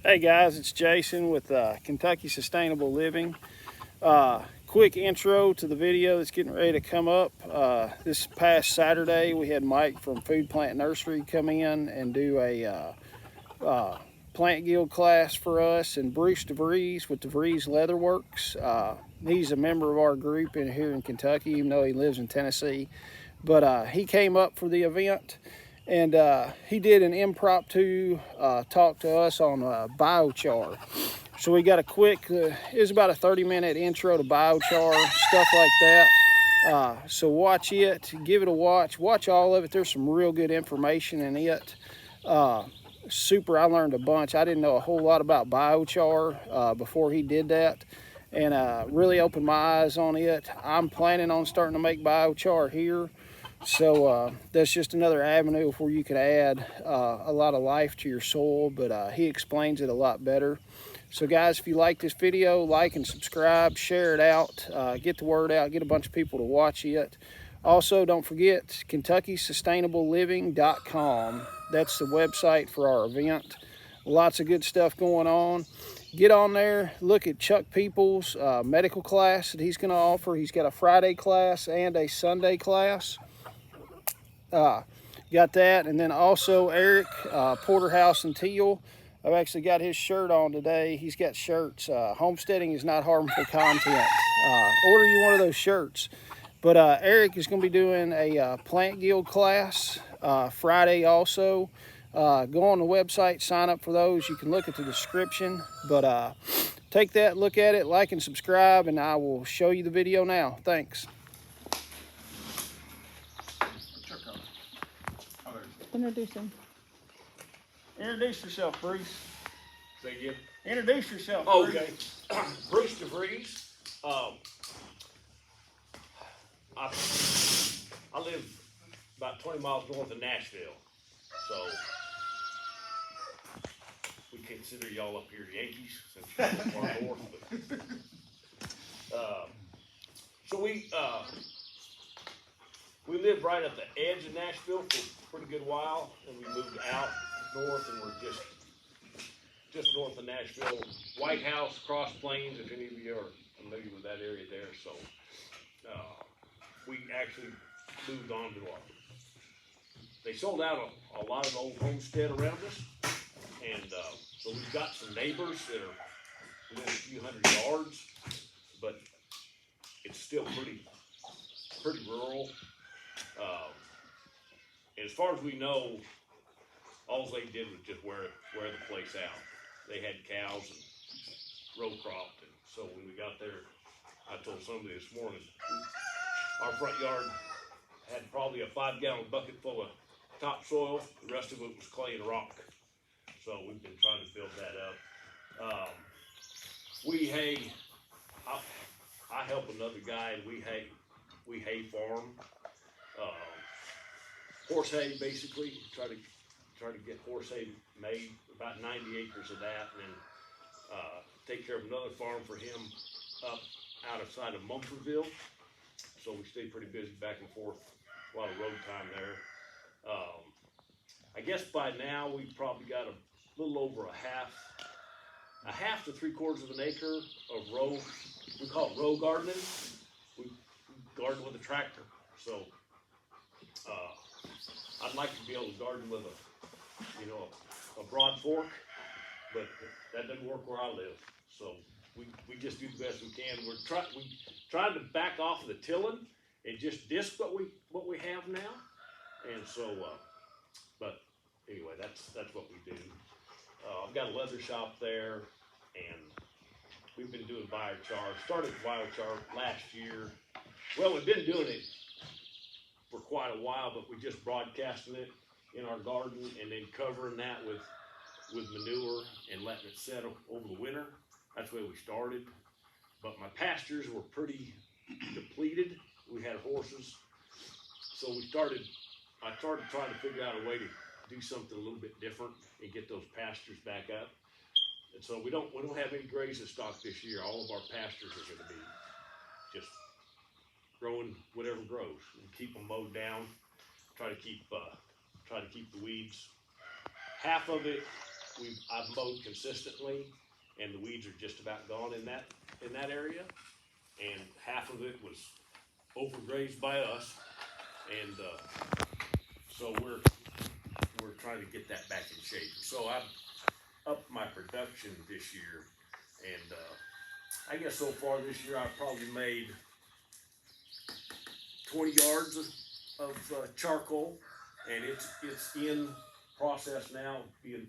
Hey guys, it's Jason with Kentucky Sustainable Living. Quick intro to the video that's getting ready to come up. This past Saturday, we had Mike from Food Plant Nursery come in and do a plant guild class for us, and Bruce DeVries with DeVries Leatherworks. He's a member of our group in here in Kentucky, even though he lives in Tennessee. But he came up for the event, and he did an impromptu talk to us on biochar. So we got a quick, it was about a 30-minute intro to biochar, stuff like that. So watch it, give it a watch all of it. There's some real good information in it. Super, I learned a bunch. I didn't know a whole lot about biochar before he did that, and really opened my eyes on it. I'm planning on starting to make biochar here. So that's just another avenue where you can add a lot of life to your soil, but he explains it a lot better. So guys, if you like this video, like and subscribe, share it out, get the word out, get a bunch of people to watch it. Also, don't forget KentuckySustainableLiving.com. That's the website for our event. Lots of good stuff going on. Get on there, look at Chuck Peoples' medical class that he's going to offer. He's got a Friday class and a Sunday class. Got that, and then also Eric Porterhouse and Teal. I've actually got his shirt on today. He's got shirts. Homesteading is not harmful content. Order you one of those shirts. But Eric is going to be doing a plant guild class Friday also. Go on the website, sign up for those. You can look at the description. But take that, look at it, like and subscribe, and I will show you the video now. Thanks. Introduce him. Introduce yourself, Bruce. Say again? Introduce yourself, Bruce. Okay. Bruce DeVries. I live about 20 miles north of Nashville, so we consider y'all up here Yankees since you're far north. But, so we lived right at the edge of Nashville for a pretty good while, and we moved out north, and we're just north of Nashville. White House, Cross Plains, if any of you are familiar with that area there. So we actually moved on to they sold out a lot of the old homestead around us, and so we've got some neighbors that are within a few hundred yards, but it's still pretty rural. And as far as we know, all they did was just wear the place out. They had cows and row cropped, and so when we got there, I told somebody this morning, our front yard had probably a 5-gallon bucket full of topsoil. The rest of it was clay and rock. So we've been trying to build that up. I help another guy, and we hay farm. Horse hay, basically. Try to get horse hay made, about 90 acres of that, and then take care of another farm for him up outside of Mumfordville. So we stay pretty busy back and forth, a lot of road time there. I guess by now we've probably got a little over a half to 3/4 of an acre of row. We call it row gardening. We garden with a tractor. So I'd like to be able to garden with a broad fork, but that doesn't work where I live. So we just do the best we can. We're trying to back off of the tilling and just disc what we have now. And so, but anyway, that's what we do. I've got a leather shop there, and we've been doing biochar. Started biochar last year. Well, we've been doing it for quite a while, but we just broadcasting it in our garden and then covering that with manure and letting it set over the winter. That's where we started. But my pastures were pretty depleted. We had horses. So I started trying to figure out a way to do something a little bit different and get those pastures back up. And so we don't have any grazing stock this year. All of our pastures are going to be just growing whatever grows, and keep them mowed down. Try to keep the weeds. Half of it I've mowed consistently, and the weeds are just about gone in that area, and half of it was overgrazed by us, and so we're trying to get that back in shape. So I've upped my production this year, and I guess so far this year I've probably made 20 yards of charcoal, and it's in process now, being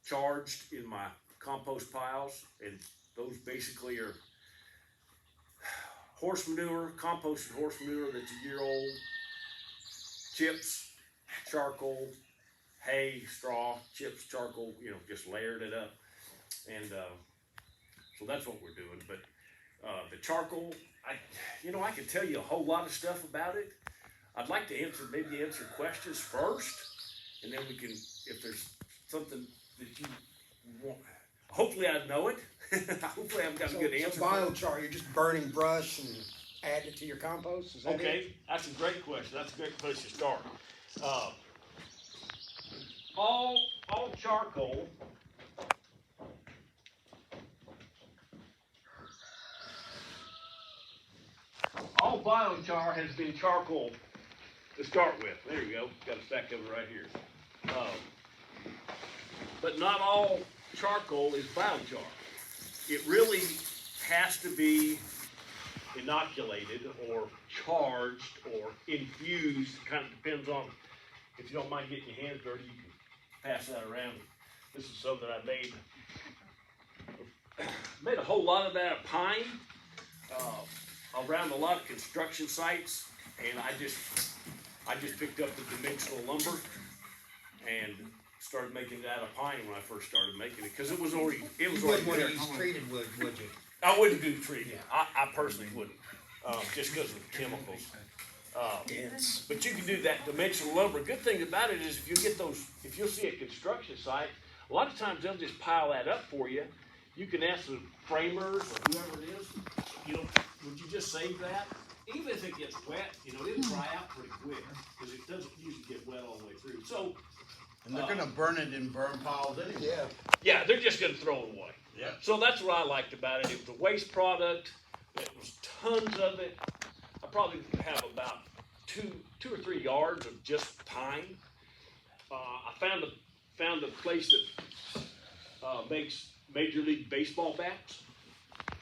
charged in my compost piles, and those basically are horse manure, composted horse manure that's a year old, chips, charcoal, hay, straw, chips, charcoal, just layered it up, and so that's what we're doing. But the charcoal, I can tell you a whole lot of stuff about it. I'd like to answer questions first, and then we can, if there's something that you want, hopefully I know it. Hopefully I've got a good answer. So biochar, you're just burning brush and add it to your compost? Is that Okay, it? that's a great question. That's a great place to start. All charcoal all biochar has been charcoal to start with. There you go. Got a stack of it right here. But not all charcoal is biochar. It really has to be inoculated or charged or infused. It kind of depends on, if you don't mind getting your hands dirty, you can pass that around. This is something I made. Made a whole lot of that of pine around a lot of construction sites, and I just picked up the dimensional lumber and started making that of pine when I first started making it, because it was already You wouldn't want to there. use treated wood, would you? I wouldn't do treated. Yeah. I personally wouldn't, just because of the chemicals. Yes. But you can do that dimensional lumber. Good thing about it is if you'll see a construction site, a lot of times they'll just pile that up for you. You can ask the framers or whoever it is, would you just save that? Even if it gets wet, it'll dry out pretty quick, because it doesn't usually get wet all the way through. So, And they're gonna burn it in burn piles anyway. Yeah. yeah, they're just gonna throw it away. Yeah. So that's what I liked about it. It was a waste product. It was tons of it. I probably have about two or 3 yards of just pine. I found a place that makes Major League Baseball bats,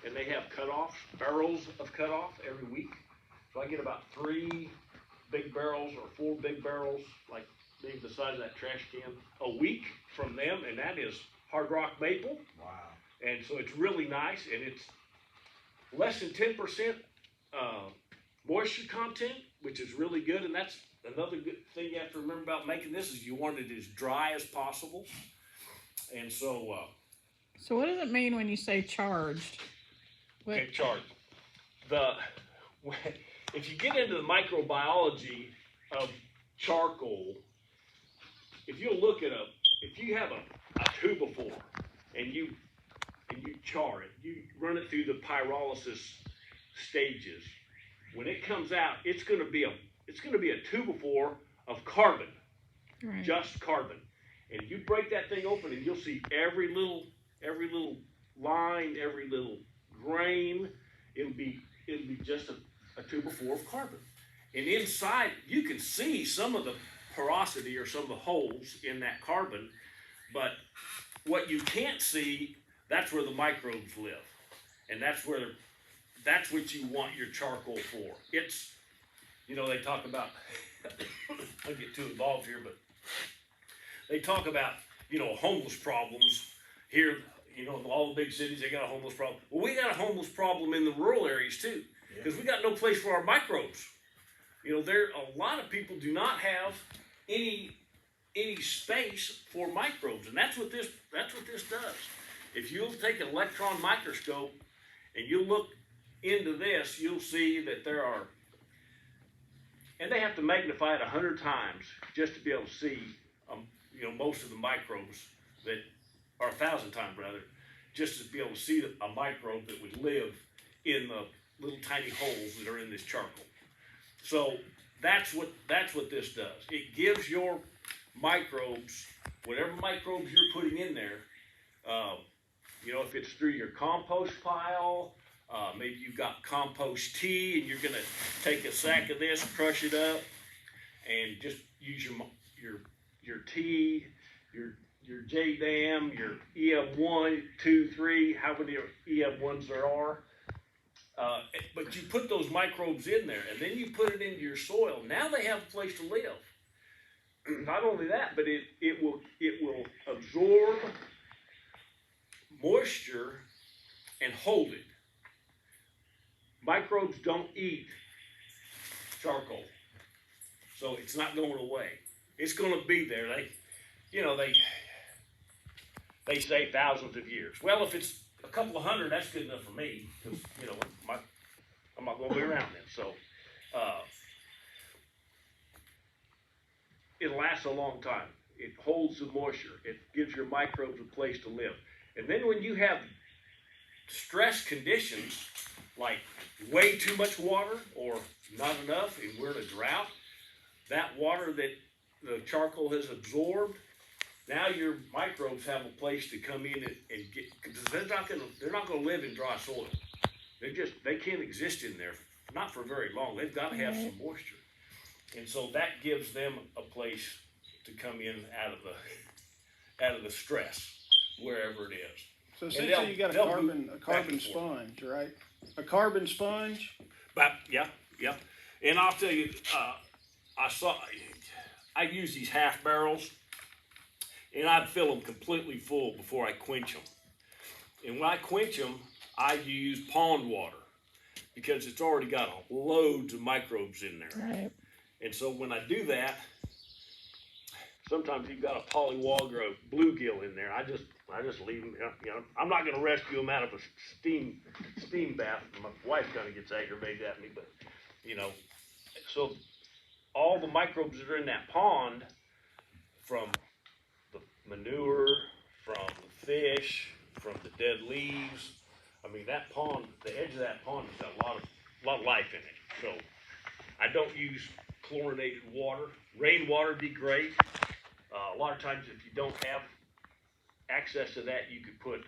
and they have barrels of cutoff every week. So I get about 3 big barrels or 4 big barrels, like maybe the size of that trash can, a week from them, and that is hard rock maple. Wow. And so it's really nice, and it's less than 10% moisture content, which is really good. And that's another good thing you have to remember about making this, is you want it as dry as possible. And so, So what does it mean when you say charged? What? okay, charge. If you get into the microbiology of charcoal, if you look at if you have a 2x4 and you char it, you run it through the pyrolysis stages. When it comes out, it's going to be a 2x4 of carbon, Right. just carbon. And you break that thing open, and you'll see every little line, every little grain. It'll be just a 2x4 of carbon. And inside, you can see some of the porosity or some of the holes in that carbon, but what you can't see, that's where the microbes live. And that's what you want your charcoal for. It's, they talk about, I don't get too involved here, but they talk about, homeless problems here, all the big cities, they got a homeless problem. Well, we got a homeless problem in the rural areas too, because we got no place for our microbes. A lot of people do not have any space for microbes, and that's what this does. If you'll take an electron microscope and you look into this, you'll see that there are, and they have to magnify it 100 times just to be able to see, most of the microbes that, or 1,000 times rather, just to be able to see a microbe that would live in the little tiny holes that are in this charcoal. So that's what this does. It gives your microbes whatever microbes you're putting in there, you know, if it's through your compost pile, maybe you've got compost tea and you're gonna take a sack of this, crush it up, and just use your tea, your J-Dam, your EM1, 2, 3, how many EM1s there are. But you put those microbes in there, and then you put it into your soil. Now they have a place to live. Not only that, but it will absorb moisture and hold it. Microbes don't eat charcoal, so it's not going away. It's going to be there. They say thousands of years. Well, if it's a couple of hundred, that's good enough for me, because I'm not going to be around then. So it lasts a long time. It holds the moisture. It gives your microbes a place to live. And then when you have stress conditions, like way too much water or not enough, and we're in a drought, that water that the charcoal has absorbed, now your microbes have a place to come in and get, because they're not gonna live in dry soil. They can't exist in there, not for very long. They've got to have some moisture. And so that gives them a place to come in out of the stress, wherever it is. So essentially you got a carbon sponge, right? A carbon sponge? But yeah. And I'll tell you, I use these half barrels, and I'd fill them completely full before I quench them. And when I quench them, I use pond water, because it's already got loads of microbes in there. Right. And so when I do that, sometimes you've got a pollywog or a bluegill in there. I just leave them. You know, I'm not going to rescue them out of a steam bath. My wife kind of gets aggravated at me, but so all the microbes that are in that pond, from the manure, from the fish, from the dead leaves. I mean, that pond, the edge of that pond has got a lot of life in it. So I don't use chlorinated water. Rainwater would be great. A lot of times, if you don't have access to that, you could put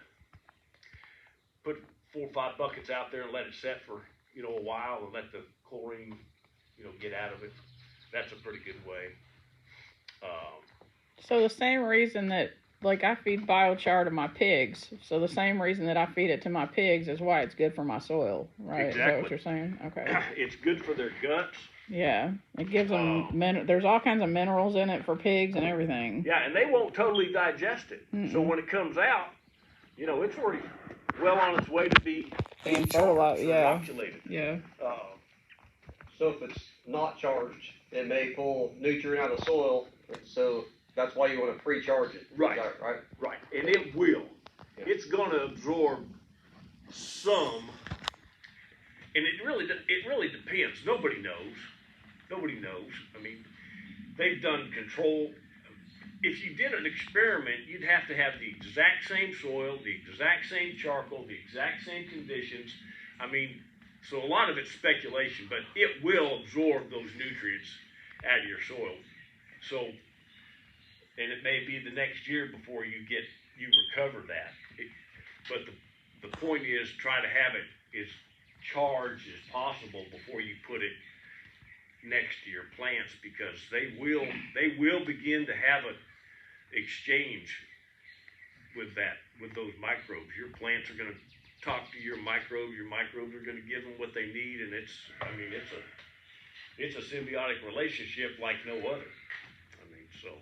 4 or 5 buckets out there and let it set for a while, and let the chlorine get out of it. That's a pretty good way. So the same reason that, like, I feed biochar to my pigs, so the same reason that I feed it to my pigs is why it's good for my soil, right? Exactly. Is that what you're saying? Okay. It's good for their guts. Yeah, it gives them there's all kinds of minerals in it for pigs and everything. Yeah, and they won't totally digest it. Mm-mm. So when it comes out, it's already well on its way to be fertilized. Yeah. Inoculated. Yeah. So if it's not charged, it may pull nutrient out of the soil, so that's why you want to pre-charge it. Right. Right. Right. And it will. Yeah. It's going to absorb some, and it really depends. Nobody knows. I mean, they've done control. If you did an experiment, you'd have to have the exact same soil, the exact same charcoal, the exact same conditions. I mean, so a lot of it's speculation, but it will absorb those nutrients out of your soil. So, and it may be the next year before you recover that. But the point is, try to have it as charged as possible before you put it next to your plants, because they will begin to have an exchange with those microbes. Your plants are going to talk to your microbes are going to give them what they need, and it's a symbiotic relationship like no other. I mean, so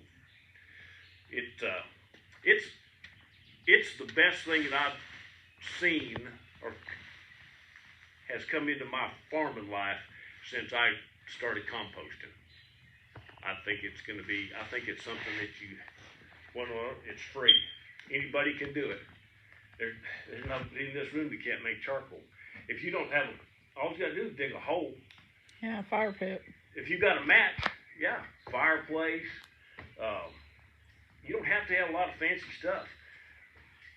it's the best thing that I've seen or has come into my farming life since I started composting. I think it's something that it's free. Anybody can do it. There's nobody in this room that can't make charcoal. If you don't have all you gotta do is dig a hole. Yeah, fire pit. If you got a match, fireplace. You don't have to have a lot of fancy stuff.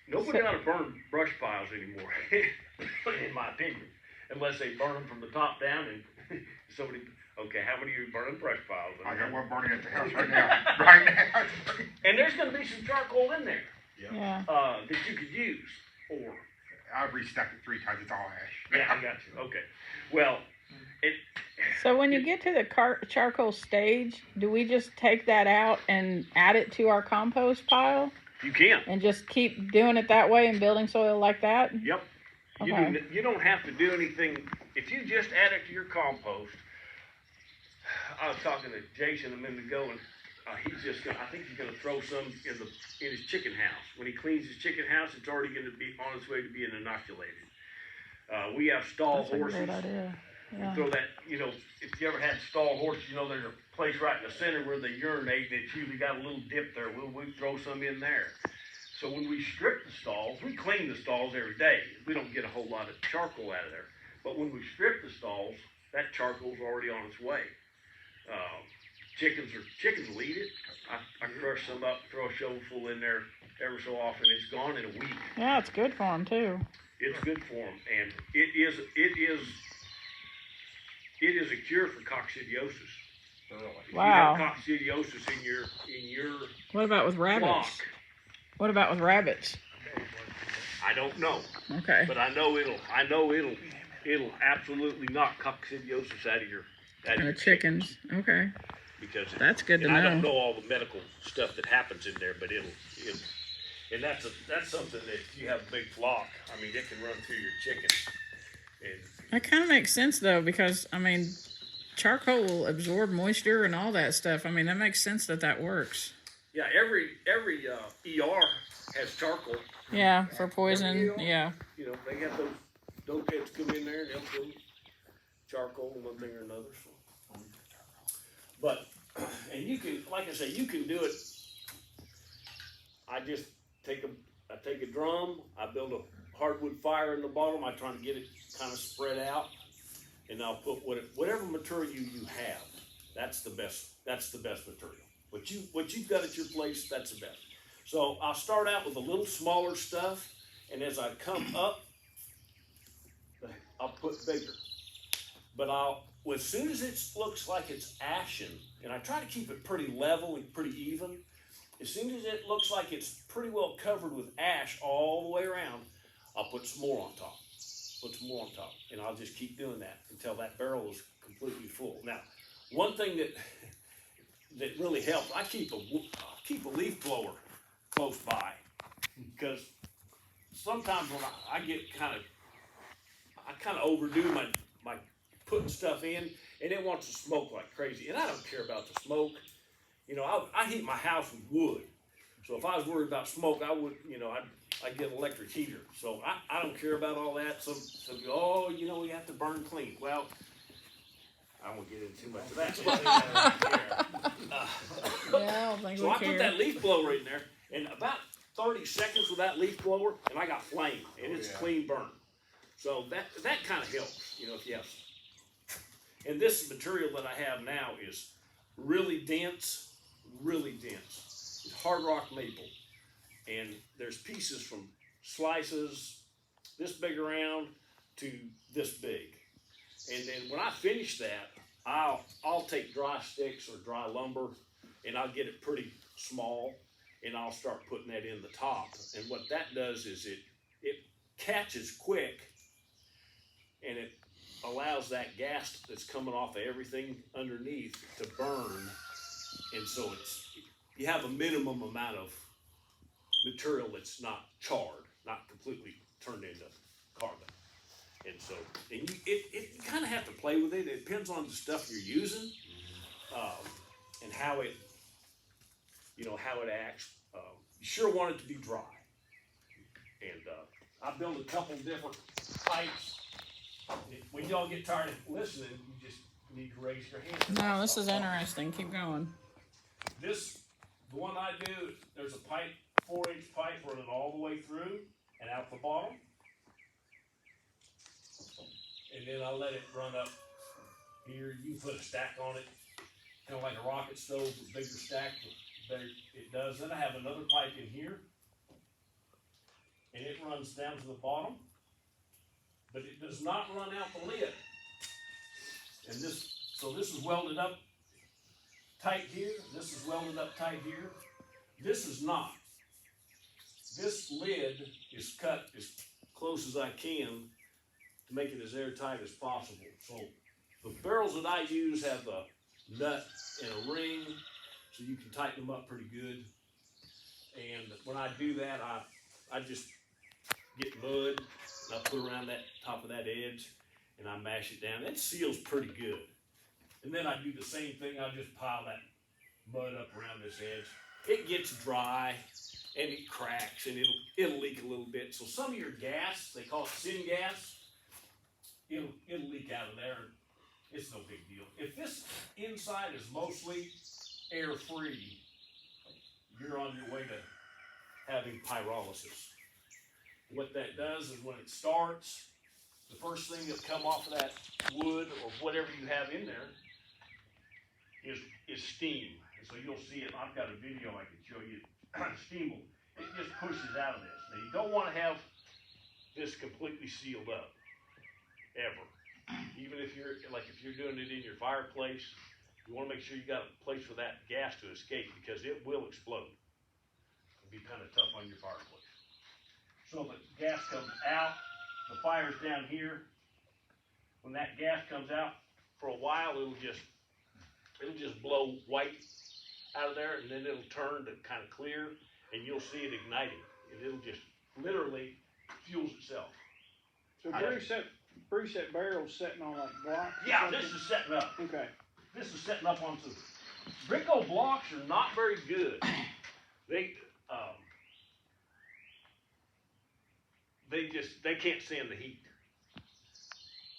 Nobody ought to burn brush piles anymore, in my opinion, unless they burn them from the top down and Okay, how many are you burning brush piles? I got one burning at the house right now. Right now. And there's gonna be some charcoal in there, Yeah. that you could use, or. I've restacked it 3 times. It's all ash. Yeah, I got you. Okay. Well, So when you get to the charcoal stage, do we just take that out and add it to our compost pile you can. and just keep doing it that way and building soil like that? Yep. Okay. You don't have to do anything. If you just add it to your compost, I was talking to Jason a minute ago, and he's just gonna. I think he's gonna throw some in his chicken house. When he cleans his chicken house, it's already gonna be on its way to being inoculated. We have stall That's a horses. great idea. Yeah. Throw that, if you ever had stall horses, there's a place right in the center where they urinate, and it's usually got a little dip there. We throw some in there. So when we strip the stalls, we clean the stalls every day. We don't get a whole lot of charcoal out of there. But when we strip the stalls, that charcoal's already on its way. Chickens will eat it. I crush some up, throw a shovelful in there every so often. It's gone in a week. Yeah, it's good for them too. It's good for them, and it is a cure for coccidiosis. If Wow. you have coccidiosis in your What about with rabbits? flock, What about with rabbits? I don't know, Okay. but I know it'll absolutely knock coccidiosis out of your And the chickens. Okay. because That's good to and I don't know. know all the medical stuff that happens in there, but it'll and that's something that if you have a big flock, I mean, it can run through your chickens. And That kind of makes sense though, because I mean, charcoal will absorb moisture and all that stuff. I mean, that makes sense that works. yeah, every ER has charcoal. Yeah, for poison. Yeah. They have those dope heads come in there and they'll put charcoal and one thing or another. So. But, and you can, like I say, you can do it. I just take a drum, I build a hardwood fire in the bottom, I try to get it kind of spread out, and I'll put whatever material you have. That's the best material. What you've got at your place, that's the best. So I'll start out with a little smaller stuff, and as I come up, I'll put bigger. But as soon as it looks like it's ashen, and I try to keep it pretty level and pretty even, as soon as it looks like it's pretty well covered with ash all the way around, I'll put some more on top. And I'll just keep doing that until that barrel is completely full. Now, one thing that really helps, I keep a leaf blower close by, because sometimes when I get I kind of overdo my putting stuff in, and it wants to smoke like crazy. And I don't care about the smoke. I heat my house with wood. So if I was worried about smoke, I would, I'd get an electric heater. So I don't care about all that. Some go, we have to burn clean. Well, I won't get into too much of that. Yeah, I don't think So we I care. put that leaf blower in there, and about 30 seconds with that leaf blower, and I got flame, and it's clean burn. So that kind of helps, if you have. And this material that I have now is really dense. It's hard rock maple, and there's pieces from slices this big around to this big. And then when I finish that, I'll take dry sticks or dry lumber, and I'll get it pretty small, and I'll start putting that in the top. And what that does is it catches quick, and it allows that gas that's coming off of everything underneath to burn. And so you have a minimum amount of material that's not charred, not completely turned into carbon. And so, you kind of have to play with it. It depends on the stuff you're using, and how it acts. You sure want it to be dry. And I built a couple different pipes. When y'all get tired of listening, you just need to raise your hand. No, this is interesting. Keep going. The one I do, there's a pipe, 4-inch pipe running all the way through and out the bottom. And then I let it run up here. You can put a stack on it, kind of like a rocket stove, a bigger stack, the better it does. Then I have another pipe in here, and it runs down to the bottom, but it does not run out the lid. And this So this is welded up tight here. This is welded up tight here. This is not. This lid is cut as close as I can to make it as airtight as possible. So the barrels that I use have a nut and a ring, so you can tighten them up pretty good. And when I do that, I just get mud and I put around that top of that edge and I mash it down. It seals pretty good. And then I do the same thing. I just pile that mud up around this edge. It gets dry and it cracks and it'll leak a little bit. So some of your gas, they call it syngas, it'll leak out of there. It's no big deal. If this inside is mostly air free, you're on your way to having pyrolysis. What that does is when it starts, the first thing that'll come off of that wood or whatever you have in there is steam. And so you'll see it. I've got a video I can show you. Steam will, it just pushes out of this. Now you don't want to have this completely sealed up, ever. Even if you're doing it in your fireplace, you want to make sure you got a place for that gas to escape because it will explode. It'll be kind of tough on your fireplace. So the gas comes out, the fire's down here. When that gas comes out, for a while it'll just blow white out of there, and then it'll turn to kind of clear, and you'll see it igniting. And it'll just literally fuels itself. So Bruce, that barrel's setting on like blocks? Yeah, this is setting up. Okay. This is setting up onto Bricko blocks are not very good. They can't stand the heat.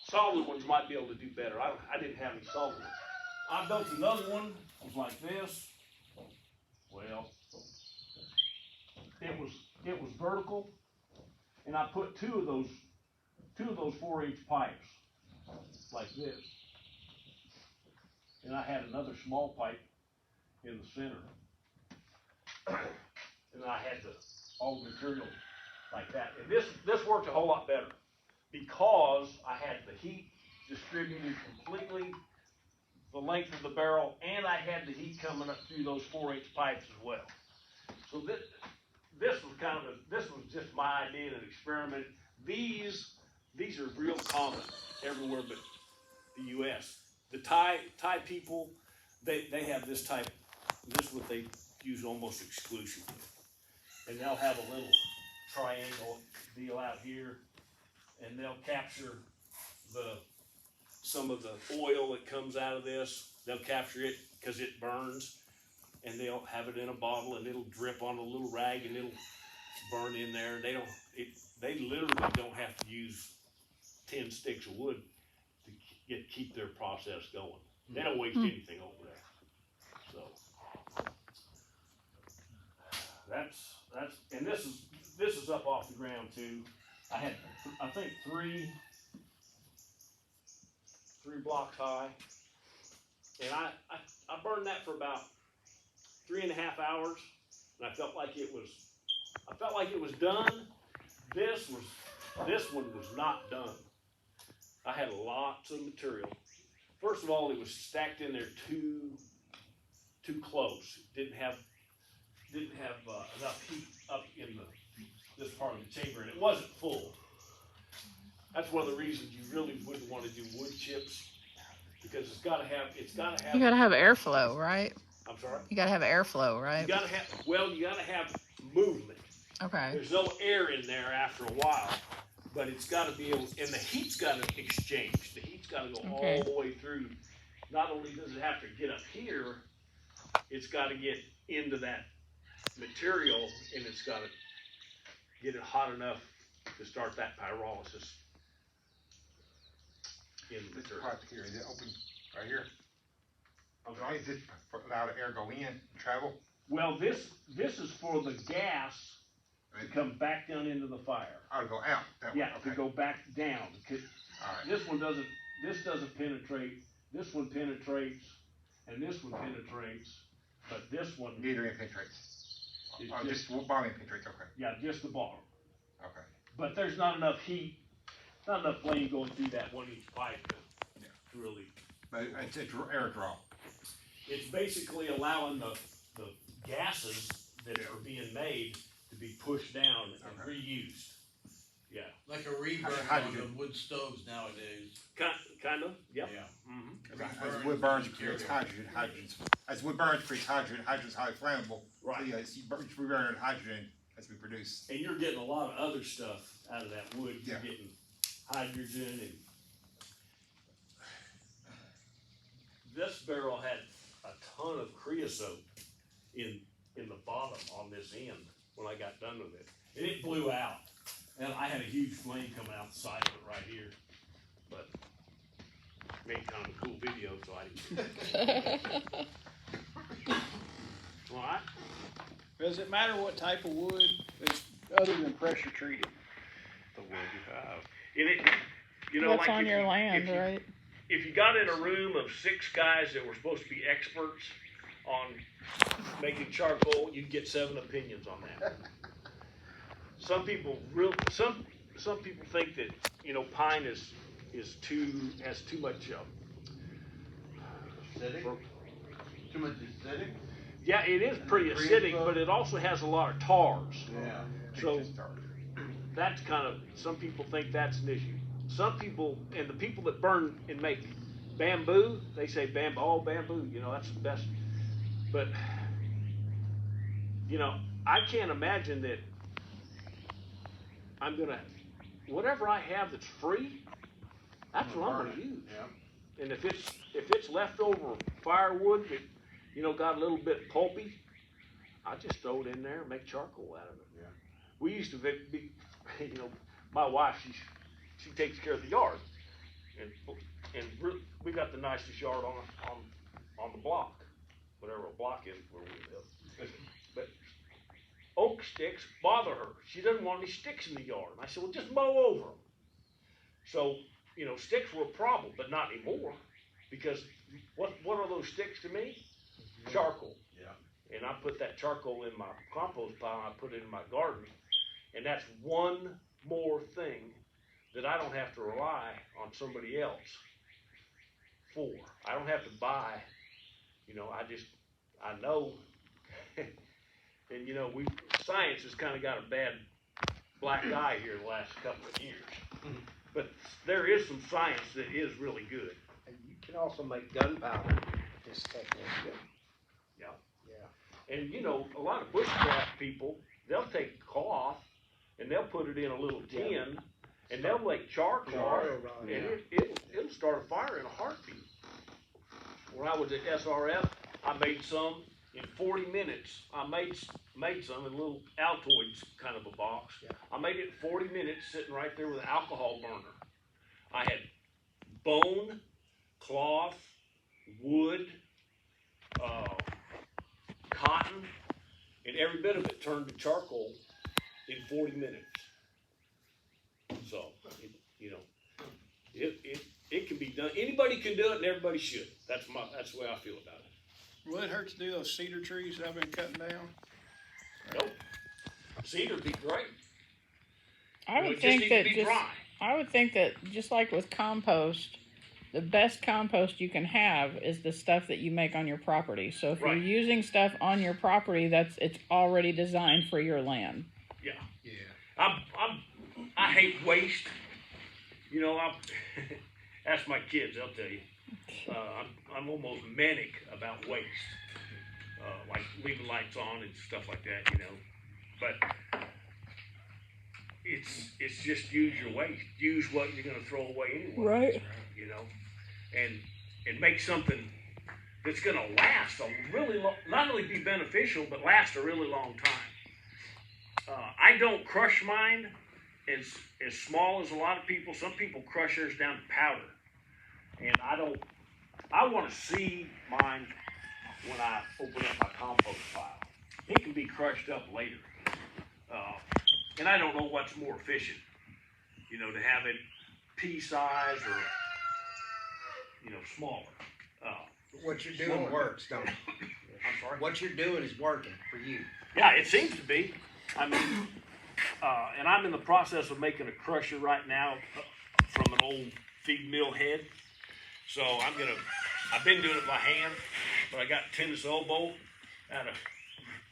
Solid ones might be able to do better. I didn't have any solid ones. I built another one. It was like this. Well, it was vertical, and I put two of those 4-inch pipes like this. And I had another small pipe in the center. And I had all the material like that. And this worked a whole lot better because I had the heat distributed completely the length of the barrel, and I had the heat coming up through those 4-inch pipes as well. So this was just my idea and an experiment. These are real common everywhere but the U.S. The Thai people, they have this type. This is what they use almost exclusively, and they'll have a little triangle deal out here, and they'll capture some of the oil that comes out of this. They'll capture it because it burns, and they'll have it in a bottle, and it'll drip on a little rag, and it'll burn in there. They literally don't have to use 10 sticks of wood to keep their process going. They don't waste anything over there. So that's and this is up off the ground too. I had I think three blocks high, and I burned that for about 3.5 hours, and I felt like it was done. This one was not done. I had lots of material. First of all, it was stacked in there too close. It didn't have enough heat up in this part of the chamber, and it wasn't full. That's one of the reasons you really wouldn't want to do wood chips, because it's got to have. You gotta have airflow, right? I'm sorry. You gotta have airflow, right? You gotta have movement. Okay. There's no air in there after a while, but it's got to be able, and the heat's got to exchange. The heat's got to go all the way through. Not only does it have to get up here, it's got to get into that material, and it's got to get it hot enough to start that pyrolysis in the This material. pipe here, is it open right here? I'm sorry? Is this for allow the air go in and travel? Well, this is for the gas to come back down into the fire. Oh, to go out that way. Yeah, Okay. to go back down. 'Cause All right. this doesn't penetrate. This one penetrates, and this one penetrates, but this one, Neither end penetrates. It's Oh, just- just bottom penetrates. Okay. yeah, just the bottom. Okay. But there's not enough heat, not enough flame going through that 1-inch pipe to really But it's air draw. It's basically allowing the gases that are being made to be pushed down and Okay. reused. Yeah. Like a reburn on the Hydrogen. wood stoves nowadays. Kind of. Yep. Yeah. Mm-hmm. As wood burns, it creates hydrogen. As wood burns, it creates hydrogen. Hydrogen's highly flammable. Right. So, yes, we burn hydrogen as we produce. And you're getting a lot of other stuff out of that wood. Yeah. You're getting hydrogen, and this barrel had a ton of creosote in the bottom on this end when I got done with it, and it blew out. And I had a huge flame coming out the side of it right here, but made kind of a cool video, so I didn't. All right. Does it matter what type of wood is other than pressure treated? The wood you have. And it, you know, What's like on if your you- land, if you- right? If you got in a room of 6 guys that were supposed to be experts on making charcoal, you'd get 7 opinions on that. Some people some people think that, you know, pine has too much Acidic? Too much acidic? yeah, it is pretty acidic, but it also has a lot of tars. Yeah. So that's kind of, some people think that's an issue. Some people, and the people that burn and make bamboo, they say bamboo, you know, that's the best. But, you know, I can't imagine that I'm gonna, whatever I have that's free, that's what I'm gonna use. Yeah. And if it's leftover firewood that, you know, got a little bit pulpy, I just throw it in there and make charcoal out of it. Yeah. We used to be, you know, my wife, she takes care of the yard, and we got the nicest yard on the block, whatever a block is where we live. But oak sticks bother her. She doesn't want any sticks in the yard. And I said, well, just mow over them. So, you know, sticks were a problem, but not anymore, because what are those sticks to me? Charcoal. Yeah. And I put that charcoal in my compost pile, and I put it in my garden, and that's one more thing that I don't have to rely on somebody else for. I don't have to buy, you know, I know, and you know, science has kind of got a bad black eye here the last couple of years, but there is some science that is really good. And you can also make gunpowder with this technique. Yeah. Yeah. And you know, a lot of bushcraft people, they'll take cloth and they'll put it in a little tin, and they'll make charcoal, and it'll start a fire in a heartbeat. When I was at SRF, I made some in 40 minutes. I made some in a little Altoids kind of a box. Yeah. I made it in 40 minutes sitting right there with an alcohol burner. I had bone, cloth, wood, cotton, and every bit of it turned to charcoal in 40 minutes. So, it can be done. Anybody can do it, and everybody should. That's the way I feel about it. Will it hurt to do those cedar trees that I've been cutting down? Nope. Cedar'd be great. I would It just think needs that to be dry. I would think that just like with compost, the best compost you can have is the stuff that you make on your property. So if Right. you're using stuff on your property, it's already designed for your land. Yeah. I hate waste. You know, ask my kids, they'll tell you. I'm almost manic about waste. Like leaving lights on and stuff like that, you know. But it's just use your waste. Use what you're gonna throw away anyway. Right. You know, and make something that's gonna last a really long, not only be beneficial, but last a really long time. I don't crush mine as small as a lot of people. Some people crush theirs down to powder, and I want to see mine when I open up my compost pile. It can be crushed up later, and I don't know what's more efficient, you know, to have it pea size or, you know, smaller. What you're doing works, don't it? I'm sorry. What you're doing is working for you. Yeah, it seems to be. I mean, and I'm in the process of making a crusher right now from an old feed mill head. So I'm gonna I've been doing it by hand, but I got tennis elbow out of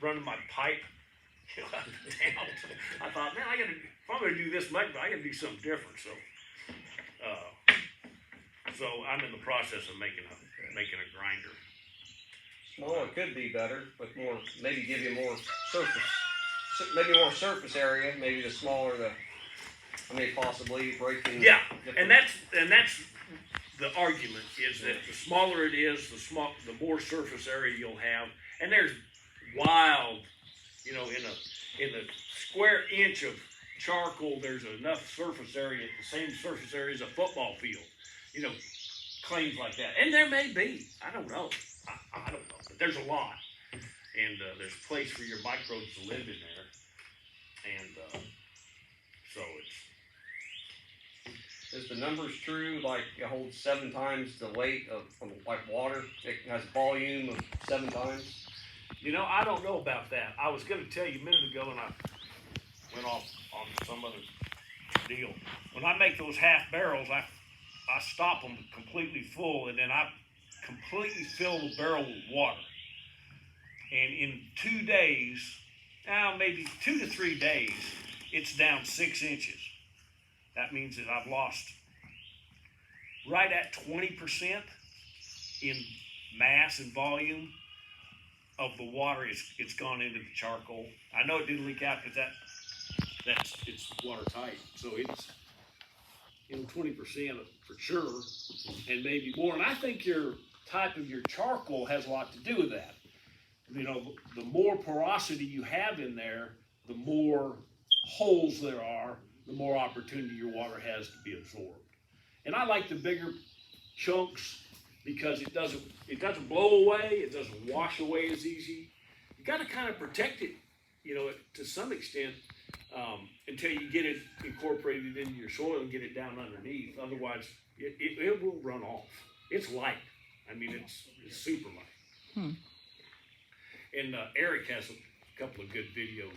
running my pipe down. I thought, man, if I'm gonna do this much, I gotta do something different. So I'm in the process of making a grinder. Smaller could be better, but maybe give you more surface area. Maybe the smaller possibly breaking. Yeah, different- and that's the argument is that the smaller it is, the more surface area you'll have, and there's wild, in a square inch of charcoal, there's enough surface area, the same surface area as a football field, claims like that, and there may be, I don't know, I don't know, but there's a lot, and there's a place for your microbes to live in there, and so Is the numbers true? Like it holds 7 times the weight of like water. It has volume of 7 times. I don't know about that. I was going to tell you a minute ago, and I went off on some other deal. When I make those half barrels, I stop them completely full, and then I completely fill the barrel with water. And in 2 days, maybe 2 to 3 days, it's down 6 inches. That means that I've lost right at 20% in mass and volume of the water. It's gone into the charcoal. I know it didn't leak out because it's watertight. So it's 20% for sure, and maybe more. And I think your type of your charcoal has a lot to do with that. The more porosity you have in there, the more holes there are, the more opportunity your water has to be absorbed. And I like the bigger chunks because it doesn't blow away, it doesn't wash away as easy. You got to kind of protect it, to some extent, until you get it incorporated into your soil and get it down underneath. Otherwise, it will run off. It's light. I mean, it's super light. And Eric has a couple of good videos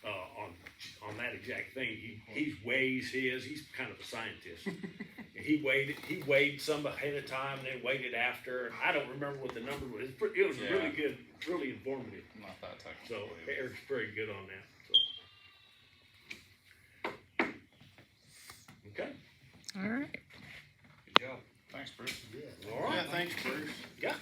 on that exact thing. He weighs his. He's kind of a scientist. And he weighed some ahead of time and then weighed it after. I don't remember what the number was. It was really good, really informative. Not that technical. So Eric's pretty good on that. So okay. All right. Good job. Thanks, Bruce. All right. Yeah, thanks, Bruce. Yeah.